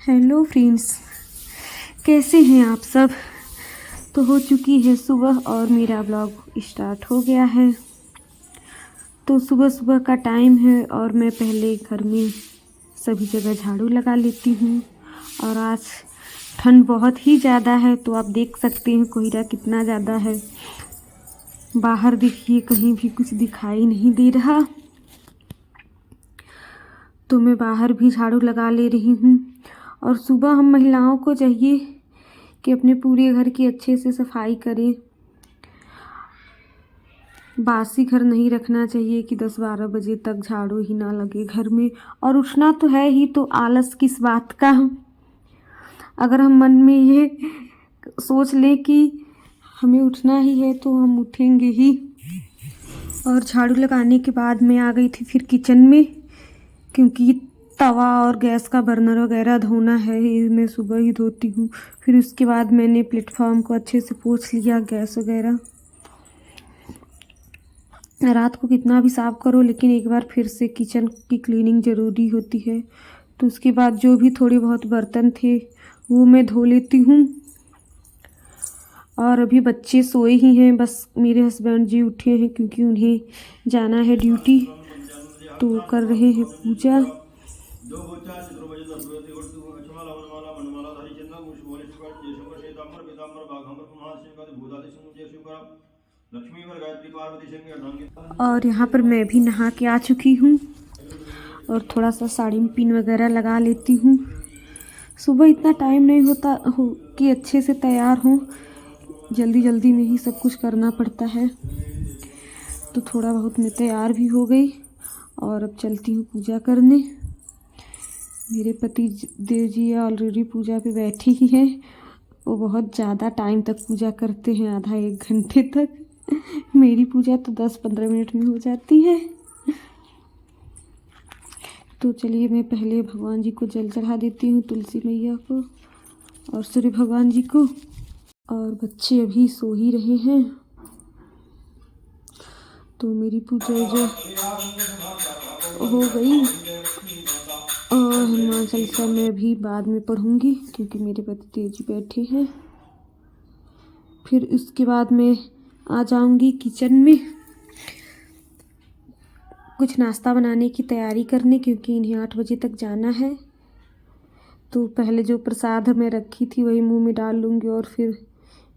Hello friends, कैसे हैं आप सब। तो हो चुकी है सुबह और मेरा ब्लॉग स्टार्ट हो गया है। तो सुबह सुबह का टाइम है और मैं पहले घर में सभी जगह झाड़ू लगा लेती हूँ। और आज ठंड बहुत ही ज़्यादा है, तो आप देख सकते हैं कोहरा कितना ज़्यादा है। बाहर देखिए, कहीं भी कुछ दिखाई नहीं दे रहा। तो मैं बाहर भी झाड़ू लगा ले रही हूँ। और सुबह हम महिलाओं को चाहिए कि अपने पूरे घर की अच्छे से सफाई करें। बासी घर नहीं रखना चाहिए कि 10-12 बजे तक झाड़ू ही ना लगे घर में। और उठना तो है ही, तो आलस किस बात का। अगर हम मन में ये सोच लें कि हमें उठना ही है तो हम उठेंगे ही। और झाड़ू लगाने के बाद मैं आ गई थी फिर किचन में, क्योंकि तवा और गैस का बर्नर वगैरह धोना है, ये मैं सुबह ही धोती हूँ। फिर उसके बाद मैंने प्लेटफॉर्म को अच्छे से पोंछ लिया, गैस वगैरह। रात को कितना भी साफ़ करो, लेकिन एक बार फिर से किचन की क्लीनिंग ज़रूरी होती है। तो उसके बाद जो भी थोड़े बहुत बर्तन थे वो मैं धो लेती हूँ। और अभी बच्चे सोए ही हैं, बस मेरे हस्बैंड जी उठे हैं क्योंकि उन्हें जाना है ड्यूटी। तो कर रहे हैं पूजा। और यहाँ पर मैं भी नहा के आ चुकी हूँ और थोड़ा सा साड़ी में पिन वगैरह लगा लेती हूँ। सुबह इतना टाइम नहीं होता हो कि अच्छे से तैयार हों, जल्दी जल्दी में ही सब कुछ करना पड़ता है। तो थोड़ा बहुत मैं तैयार भी हो गई और अब चलती हूँ पूजा करने। मेरे पति देव जी ऑलरेडी पूजा पे बैठे ही हैं। वो बहुत ज़्यादा टाइम तक पूजा करते हैं, आधा 1 घंटे तक। मेरी पूजा तो 10-15 मिनट में हो जाती है। तो चलिए, मैं पहले भगवान जी को जल चढ़ा देती हूँ, तुलसी मैया को और सूर्य भगवान जी को। और बच्चे अभी सो ही रहे हैं, तो मेरी पूजा जो हो गई। और हनुमान चालीसा मैं भी बाद में पढ़ूंगी क्योंकि मेरे पति देव जी बैठे हैं। फिर उसके बाद मैं आ जाऊंगी किचन में कुछ नाश्ता बनाने की तैयारी करने, क्योंकि इन्हें 8 बजे तक जाना है। तो पहले जो प्रसाद मैं रखी थी वही मुंह में डाल लूँगी और फिर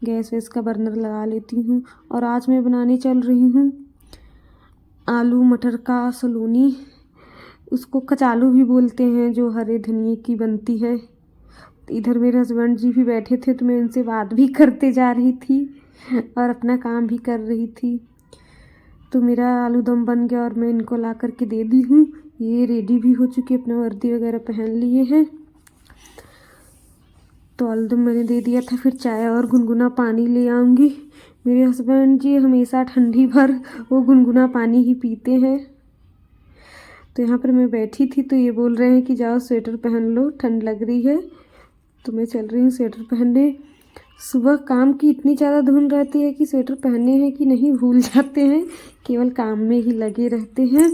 गैस वैस का बर्नर लगा लेती हूँ। और आज मैं बनाने चल रही हूँ आलू मटर का सलोनी। उसको कचालू भी बोलते हैं, जो हरे धनिए की बनती है। इधर मेरे हस्बैंड जी भी बैठे थे, तो मैं उनसे बात भी करते जा रही थी और अपना काम भी कर रही थी। तो मेरा आलू दम बन गया और मैं इनको ला करके दे दी हूँ। ये रेडी भी हो चुके, अपना वर्दी वगैरह पहन लिए हैं। तो आलू दम मैंने दे दिया था। फिर चाय और गुनगुना पानी ले आऊँगी। मेरे हस्बैंड जी हमेशा ठंडी भर वो गुनगुना पानी ही पीते हैं। तो यहाँ पर मैं बैठी थी तो ये बोल रहे हैं कि जाओ स्वेटर पहन लो, ठंड लग रही है। तो मैं चल रही हूँ स्वेटर पहनने। सुबह काम की इतनी ज़्यादा धुन रहती है कि स्वेटर पहनने हैं कि नहीं भूल जाते हैं, केवल काम में ही लगे रहते हैं।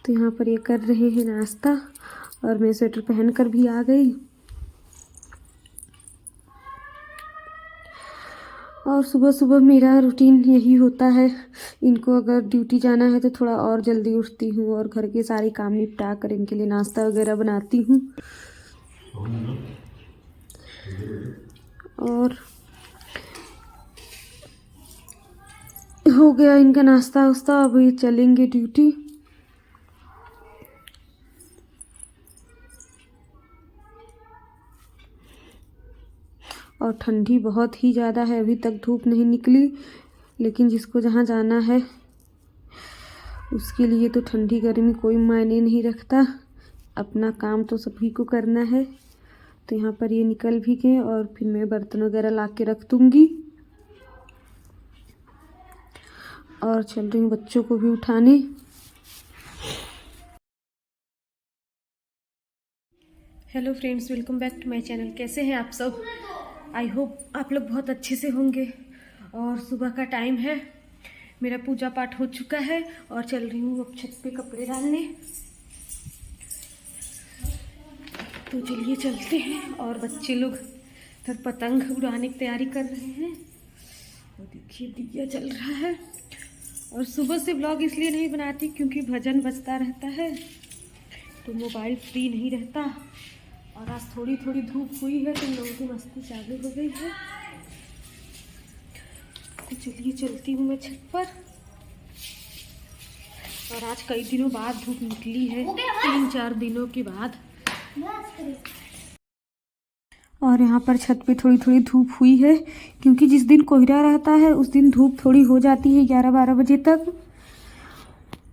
तो यहाँ पर ये कर रहे हैं नाश्ता और मैं स्वेटर पहन कर भी आ गई। और सुबह सुबह मेरा रूटीन यही होता है। इनको अगर ड्यूटी जाना है तो थोड़ा और जल्दी उठती हूँ और घर के सारे काम निपटा कर इनके लिए नाश्ता वगैरह बनाती हूँ। और हो गया इनका नाश्ता वास्ता, अब ये चलेंगे ड्यूटी। और ठंडी बहुत ही ज़्यादा है, अभी तक धूप नहीं निकली, लेकिन जिसको जहाँ जाना है उसके लिए तो ठंडी गर्मी कोई मायने नहीं रखता। अपना काम तो सभी को करना है। तो यहाँ पर ये निकल भी गए और फिर मैं बर्तन वगैरह ला के रख दूँगी। और चल रही हूँ बच्चों को भी उठाने। Hello friends, welcome back to my channel. कैसे हैं आप सब? आई होप आप लोग बहुत अच्छे से होंगे। और सुबह का टाइम है, मेरा पूजा पाठ हो चुका है और चल रही हूँ अब छत पे कपड़े डालने। तो चलिए चलते हैं। और बच्चे लोग इधर पतंग उड़ाने की तैयारी कर रहे हैं। और देखिए दिया चल रहा है। और सुबह से ब्लॉग इसलिए नहीं बनाती क्योंकि भजन बजता रहता है तो मोबाइल फ्री नहीं रहता। और आज थोड़ी थोड़ी धूप हुई है तो लोगों की मस्ती चालू हो गई है। तो चलिए चलती हूँ मैं छत पर। और आज कई दिनों बाद धूप निकली है, 3-4 दिनों के बाद। और यहाँ पर छत पे थोड़ी थोड़ी धूप हुई है क्योंकि जिस दिन कोहरा रहता है उस दिन धूप थोड़ी हो जाती है 11-12 बजे तक।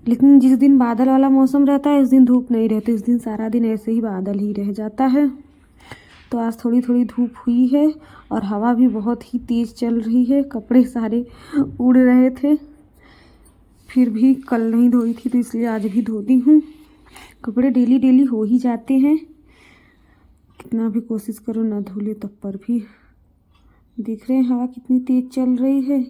लेकिन जिस दिन बादल वाला मौसम रहता है उस दिन धूप नहीं रहती, उस दिन सारा दिन ऐसे ही बादल ही रह जाता है। तो आज थोड़ी थोड़ी धूप हुई है और हवा भी बहुत ही तेज़ चल रही है। कपड़े सारे उड़ रहे थे, फिर भी कल नहीं धोई थी तो इसलिए आज भी धोती हूँ। कपड़े डेली डेली हो ही जाते हैं, कितना भी कोशिश करो ना धो ले तब पर भी। देख रहे हैं हवा कितनी तेज़ चल रही है।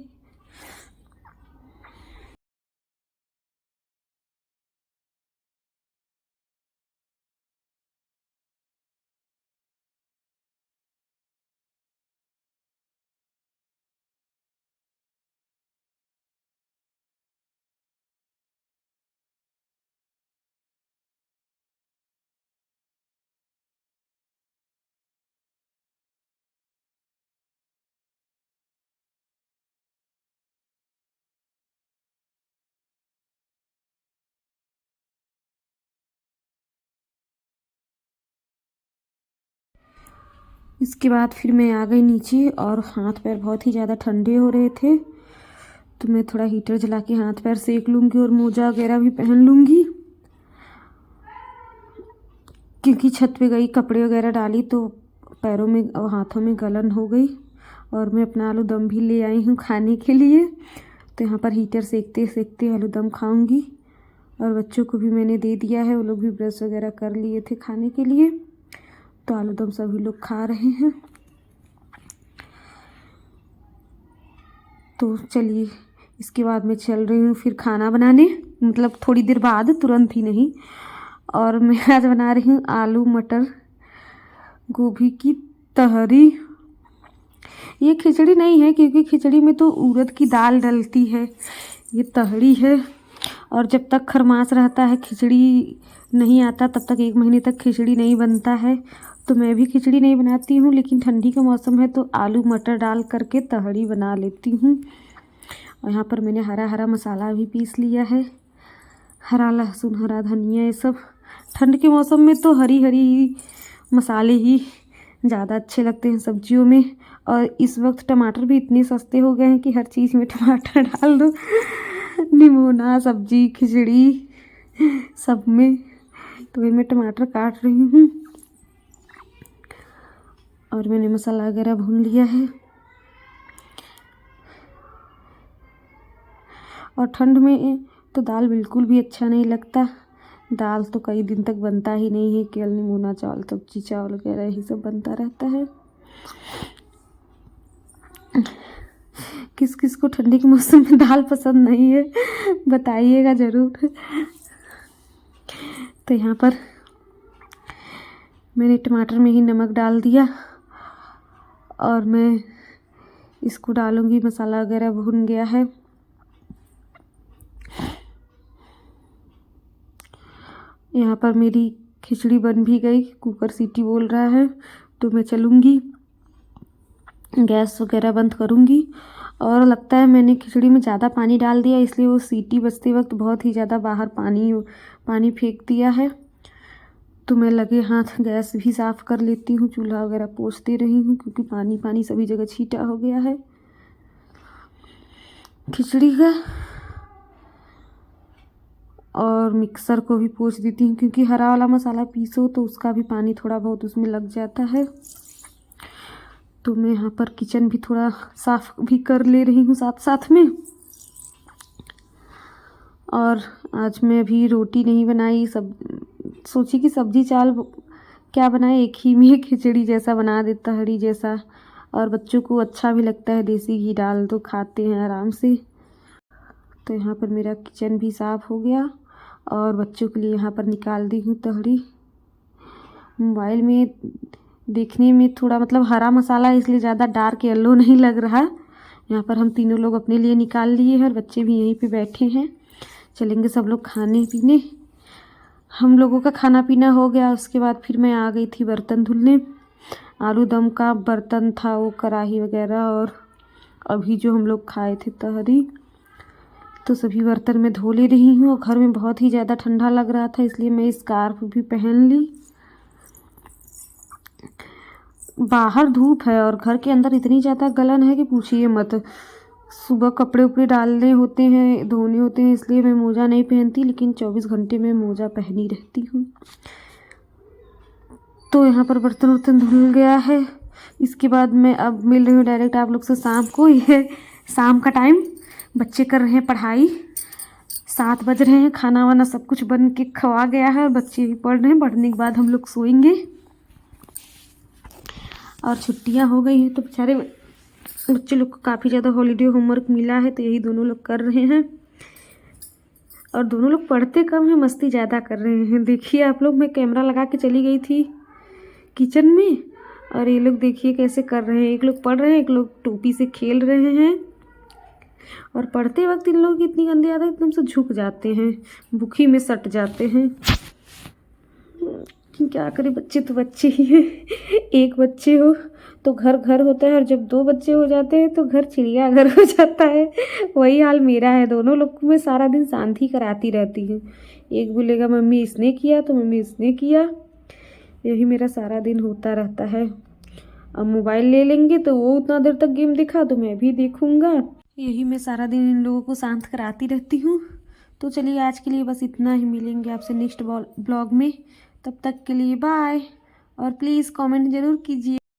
इसके बाद फिर मैं आ गई नीचे और हाथ पैर बहुत ही ज़्यादा ठंडे हो रहे थे तो मैं थोड़ा हीटर जला के हाथ पैर सेक लूँगी और मोजा वगैरह भी पहन लूँगी क्योंकि छत पे गई कपड़े वगैरह डाली तो पैरों में और हाथों में गलन हो गई। और मैं अपना आलू दम भी ले आई हूँ खाने के लिए। तो यहाँ पर हीटर सेकते सेकते आलू दम खाऊँगी। और बच्चों को भी मैंने दे दिया है, वो लोग भी ब्रश वगैरह कर लिए थे खाने के लिए। तो आलू दम सभी लोग खा रहे हैं। तो चलिए इसके बाद मैं चल रही हूँ फिर खाना बनाने, मतलब थोड़ी देर बाद, तुरंत ही नहीं। और मैं आज बना रही हूँ आलू मटर गोभी की तहरी। ये खिचड़ी नहीं है क्योंकि खिचड़ी में तो उड़द की दाल डलती है, ये तहरी है। और जब तक खरमास रहता है खिचड़ी नहीं आता तब तक 1 महीने तक खिचड़ी नहीं बनता है। तो मैं भी खिचड़ी नहीं बनाती हूँ, लेकिन ठंडी का मौसम है तो आलू मटर डाल करके तहरी बना लेती हूँ। और यहाँ पर मैंने हरा हरा मसाला भी पीस लिया है, हरा लहसुन, हरा धनिया, ये सब। ठंड के मौसम में तो हरी हरी मसाले ही ज़्यादा अच्छे लगते हैं सब्जियों में। और इस वक्त टमाटर भी इतने सस्ते हो गए हैं कि हर चीज़ में टमाटर डाल दो, निमोना, सब्जी, खिचड़ी, सब में। तो वही मैं टमाटर काट रही हूँ और मैंने मसाला वगैरह भून लिया है। और ठंड में तो दाल बिल्कुल भी अच्छा नहीं लगता, दाल तो कई दिन तक बनता ही नहीं है, केवल निमोना चावल, सब्जी चावल वगैरह यही सब बनता रहता है। किस किस को ठंडी के मौसम में दाल पसंद नहीं है बताइएगा ज़रूर। तो यहाँ पर मैंने टमाटर में ही नमक डाल दिया और मैं इसको डालूँगी। मसाला वगैरह भून गया है। यहाँ पर मेरी खिचड़ी बन भी गई, कुकर सीटी बोल रहा है तो मैं चलूँगी, गैस वगैरह बंद करूँगी। और लगता है मैंने खिचड़ी में ज़्यादा पानी डाल दिया, इसलिए वो सीटी बजते वक्त बहुत ही ज़्यादा बाहर पानी फेंक दिया है। तो मैं लगे हाथ गैस भी साफ़ कर लेती हूँ, चूल्हा वगैरह पोंछ दे रही हूँ क्योंकि पानी पानी सभी जगह छीटा हो गया है खिचड़ी का। और मिक्सर को भी पोंछ देती हूँ क्योंकि हरा वाला मसाला पीसो तो उसका भी पानी थोड़ा बहुत उसमें लग जाता है। तो मैं यहाँ पर किचन भी थोड़ा साफ़ भी कर ले रही हूँ साथ साथ में। और आज मैं अभी रोटी नहीं बनाई, सब सोची कि सब्जी चावल क्या बनाए, एक ही में खिचड़ी जैसा बना दे, तहरी जैसा। और बच्चों को अच्छा भी लगता है, देसी घी डाल दो खाते हैं आराम से। तो यहाँ पर मेरा किचन भी साफ़ हो गया और बच्चों के लिए यहाँ पर निकाल दी हूँ तहरी। मोबाइल में देखने में थोड़ा मतलब हरा मसाला है इसलिए ज़्यादा डार्क येलो नहीं लग रहा। यहाँ पर हम तीनों लोग अपने लिए निकाल लिए हैं और बच्चे भी यहीं पे बैठे हैं। चलेंगे सब लोग खाने पीने। हम लोगों का खाना पीना हो गया, उसके बाद फिर मैं आ गई थी बर्तन धुलने। आलू दम का बर्तन था वो, कढ़ाई वगैरह, और अभी जो हम लोग खाए थे तहरी, तो सभी बर्तन मैं धो ले रही हूँ। और घर में बहुत ही ज़्यादा ठंडा लग रहा था इसलिए मैं स्कार्फ भी पहन ली। बाहर धूप है और घर के अंदर इतनी ज़्यादा गलन है कि पूछिए मत। सुबह कपड़े उपड़े डालने होते हैं, धोने होते हैं, इसलिए मैं मोजा नहीं पहनती, लेकिन 24 घंटे में मोजा पहनी रहती हूँ। तो यहाँ पर बर्तन वर्तन धुल गया है। इसके बाद मैं अब मिल रही हूँ डायरेक्ट आप लोग से शाम को। ये शाम का टाइम, बच्चे कर रहे हैं पढ़ाई, 7 बज रहे हैं। खाना वाना सब कुछ बन के खवा गया है और बच्चे भी पढ़ रहे हैं। पढ़ने के बाद हम लोग सोएंगे और छुट्टियां हो गई हैं तो बेचारे बच्चे लोग को काफ़ी ज़्यादा हॉलीडे होमवर्क मिला है, तो यही दोनों लोग कर रहे हैं। और दोनों लोग पढ़ते कम हैं, मस्ती ज़्यादा कर रहे हैं। देखिए आप लोग, मैं कैमरा लगा के चली गई थी किचन में और ये लोग देखिए कैसे कर रहे हैं। एक लोग पढ़ रहे हैं, एक लोग टोपी से खेल रहे हैं। और पढ़ते वक्त इन लोगों की इतनी गंदी आदत, एकदम से झुक जाते हैं, बुखी में सट जाते हैं। क्या करें, बच्चे तो बच्चे ही हैं। एक बच्चे हो तो घर घर होता है, और जब 2 बच्चे हो जाते हैं तो घर चिड़ियाघर हो जाता है। वही हाल मेरा है। दोनों लोग को मैं सारा दिन शांति कराती रहती हूँ। एक बोलेगा मम्मी इसने किया तो मम्मी इसने किया, यही मेरा सारा दिन होता रहता है। अब मोबाइल ले लेंगे तो वो उतना देर तक गेम दिखा तो मैं भी देखूँगा। यही मैं सारा दिन इन लोगों को शांत कराती रहती हूँ। तो चलिए आज के लिए बस इतना ही। मिलेंगे आपसे नेक्स्ट ब्लॉग में, तब तक के लिए बाय। और प्लीज़ कमेंट ज़रूर कीजिए।